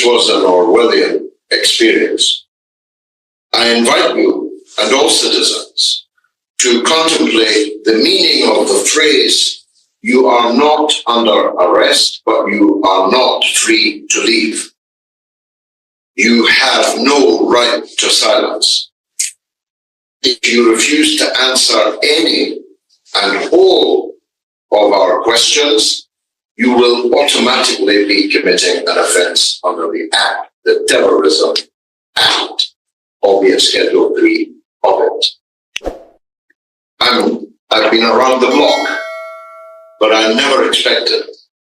This was an Orwellian experience. I invite you and all citizens to contemplate the meaning of the phrase, "You are not under arrest, but you are not free to leave." You have no right to silence. If you refuse to answer any and all of our questions, you will automatically be committing an offence under the Act, the Terrorism Act, albeit Schedule 3 of it. I've been around the block, but I never expected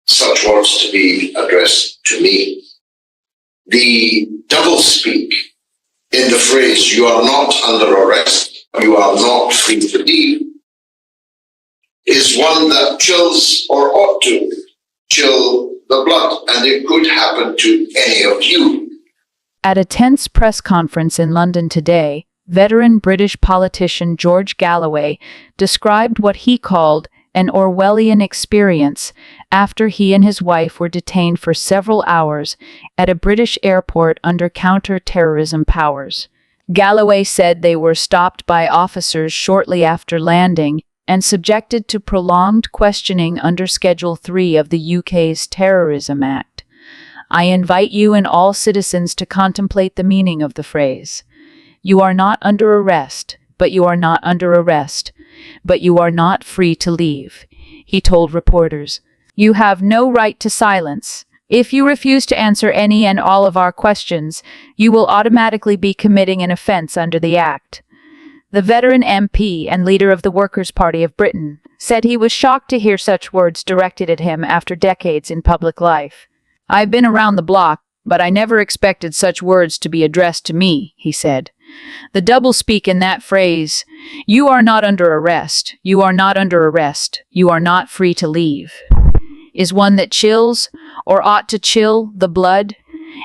such words to be addressed to me. The doublespeak in the phrase, "You are not under arrest, you are not free to leave," is one that chills, or ought to chill, the blood, and it could happen to any of you. At a tense press conference in London today, veteran British politician George Galloway described what he called an Orwellian experience after he and his wife were detained for several hours at a British airport under counter-terrorism powers. Galloway said they were stopped by officers shortly after landing and subjected to prolonged questioning under Schedule 3 of the UK's Terrorism Act. I invite you and all citizens to contemplate the meaning of the phrase. You are not under arrest, but you are not under arrest, but you are not free to leave, he told reporters. You have no right to silence. If you refuse to answer any and all of our questions, you will automatically be committing an offence under the Act. The veteran MP and leader of the Workers' Party of Britain said he was shocked to hear such words directed at him after decades in public life. I've been around the block, but I never expected such words to be addressed to me, he said. The doublespeak in that phrase, "You are not under arrest, you are not under arrest, you are not free to leave," is one that chills, or ought to chill, the blood,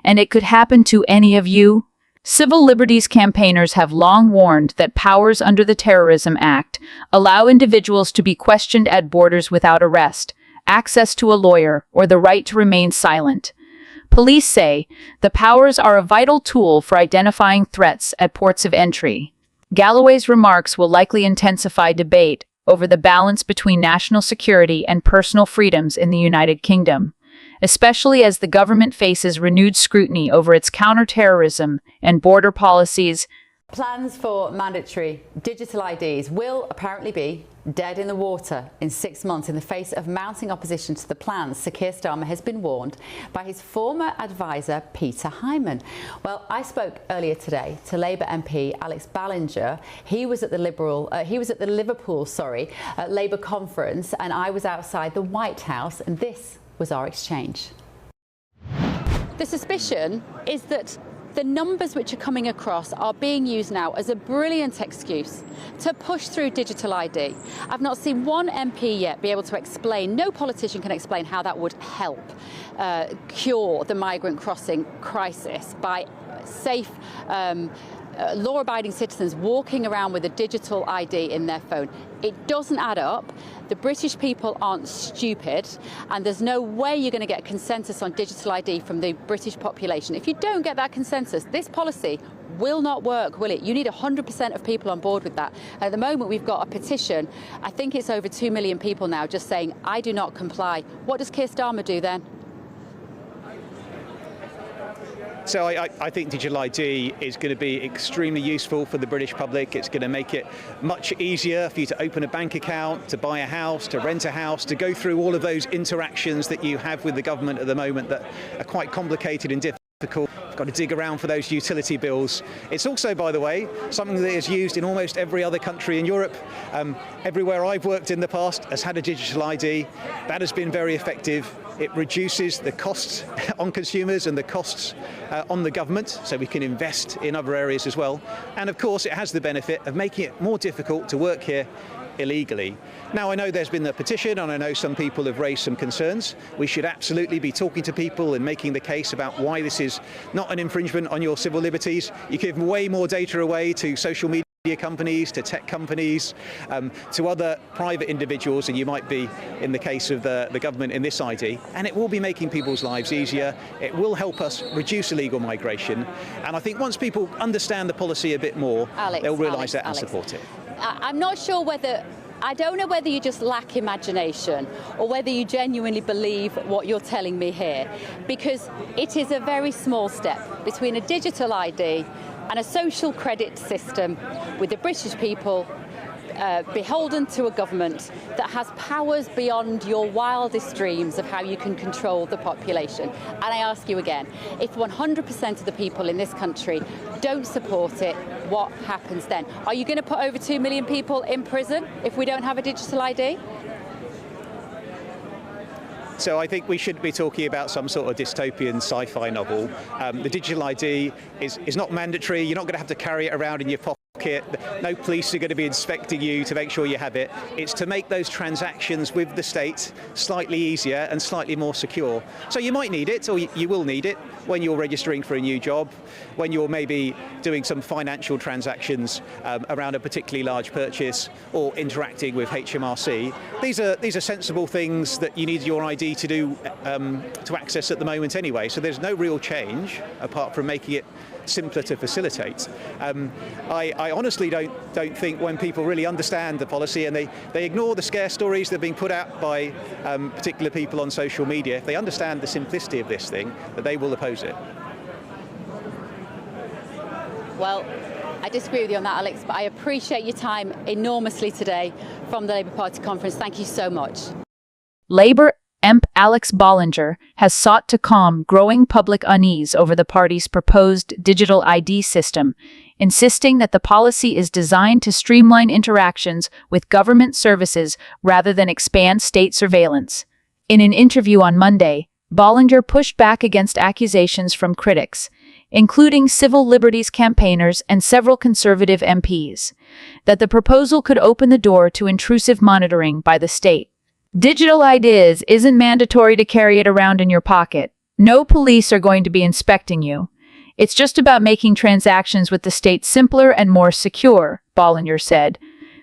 and it could happen to any of you. Civil liberties campaigners have long warned that powers under the Terrorism Act allow individuals to be questioned at borders without arrest, access to a lawyer, or the right to remain silent. Police say the powers are a vital tool for identifying threats at ports of entry. Galloway's remarks will likely intensify debate over the balance between national security and personal freedoms in the United Kingdom, especially as the government faces renewed scrutiny over its counter-terrorism and border policies. Plans for mandatory digital IDs will apparently be dead in the water in 6 months in the face of mounting opposition to the plans. Sir Keir Starmer has been warned by his former advisor, Peter Hyman. Well, I spoke earlier today to Labour MP Alex Ballinger. He was at the Liverpool Labour conference, and I was outside the White House, and this was our exchange. The suspicion is that the numbers which are coming across are being used now as a brilliant excuse to push through digital ID. I've not seen one MP yet be able to explain, no politician can explain how that would help cure the migrant crossing crisis by safe, law-abiding citizens walking around with a digital ID in their phone. It doesn't add up. The British people aren't stupid, and there's no way you're going to get consensus on digital ID from the British population. If you don't get that consensus, this policy will not work, will it? You need 100% of people on board with that. At the moment, we've got a petition. I think it's over 2 million people now just saying, I do not comply. What does Keir Starmer do then? So I think digital ID is going to be extremely useful for the British public. It's going to make it much easier for you to open a bank account, to buy a house, to rent a house, to go through all of those interactions that you have with the government at the moment that are quite complicated and difficult. You've got to dig around for those utility bills. It's also, by the way, something that is used in almost every other country in Europe. Everywhere I've worked in the past has had a digital ID. That has been very effective. It reduces the costs on consumers and the costs on the government, so we can invest in other areas as well. And of course, it has the benefit of making it more difficult to work here illegally. Now, I know there's been a petition, and I know some people have raised some concerns. We should absolutely be talking to people and making the case about why this is not an infringement on your civil liberties. You give way more data away to social media companies, to tech companies, to other private individuals, and you might be in the case of the government in this ID, and it will be making people's lives easier. It will help us reduce illegal migration, and I think once people understand the policy a bit more, they'll realise that and support it. I'm not sure I don't know whether you just lack imagination or whether you genuinely believe what you're telling me here, because it is a very small step between a digital ID and a social credit system with the British people beholden to a government that has powers beyond your wildest dreams of how you can control the population. And I ask you again, if 100% of the people in this country don't support it, what happens then? Are you going to put over 2 million people in prison if we don't have a digital ID? So I think we shouldn't be talking about some sort of dystopian sci-fi novel. The digital ID is not mandatory. You're not going to have to carry it around in your pocket. No police are going to be inspecting you to make sure you have it. It's to make those transactions with the state slightly easier and slightly more secure. So you might need it, or you will need it, when you're registering for a new job, when you're maybe doing some financial transactions around a particularly large purchase, or interacting with HMRC. These are sensible things that you need your ID to do to access at the moment anyway. So there's no real change apart from making it simpler to facilitate. I honestly don't think when people really understand the policy and they ignore the scare stories that are being put out by particular people on social media, if they understand the simplicity of this thing, that they will oppose it. Well, I disagree with you on that, Alex, but I appreciate your time enormously today from the Labour Party conference. Thank you so much. Labour MP Alex Bollinger has sought to calm growing public unease over the party's proposed digital ID system, insisting that the policy is designed to streamline interactions with government services rather than expand state surveillance. In an interview on Monday, Bollinger pushed back against accusations from critics, including civil liberties campaigners and several Conservative MPs, that the proposal could open the door to intrusive monitoring by the state. Digital IDs isn't mandatory to carry it around in your pocket. No police are going to be inspecting you. It's just about making transactions with the state simpler and more secure, Bollinger said.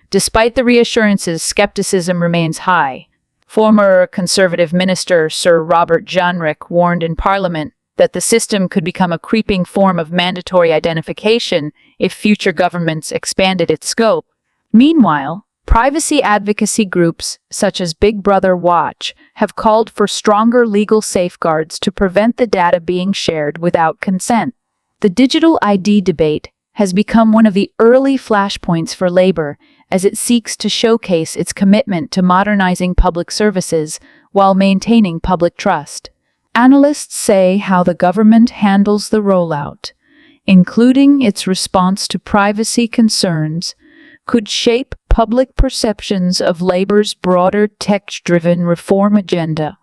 Despite the reassurances, skepticism remains high. Former Conservative Minister Sir Robert Jenrick warned in Parliament that the system could become a creeping form of mandatory identification if future governments expanded its scope. Meanwhile, privacy advocacy groups such as Big Brother Watch have called for stronger legal safeguards to prevent the data being shared without consent. The digital ID debate has become one of the early flashpoints for Labour as it seeks to showcase its commitment to modernizing public services while maintaining public trust. Analysts say how the government handles the rollout, including its response to privacy concerns, could shape public perceptions of Labour's broader tech-driven reform agenda.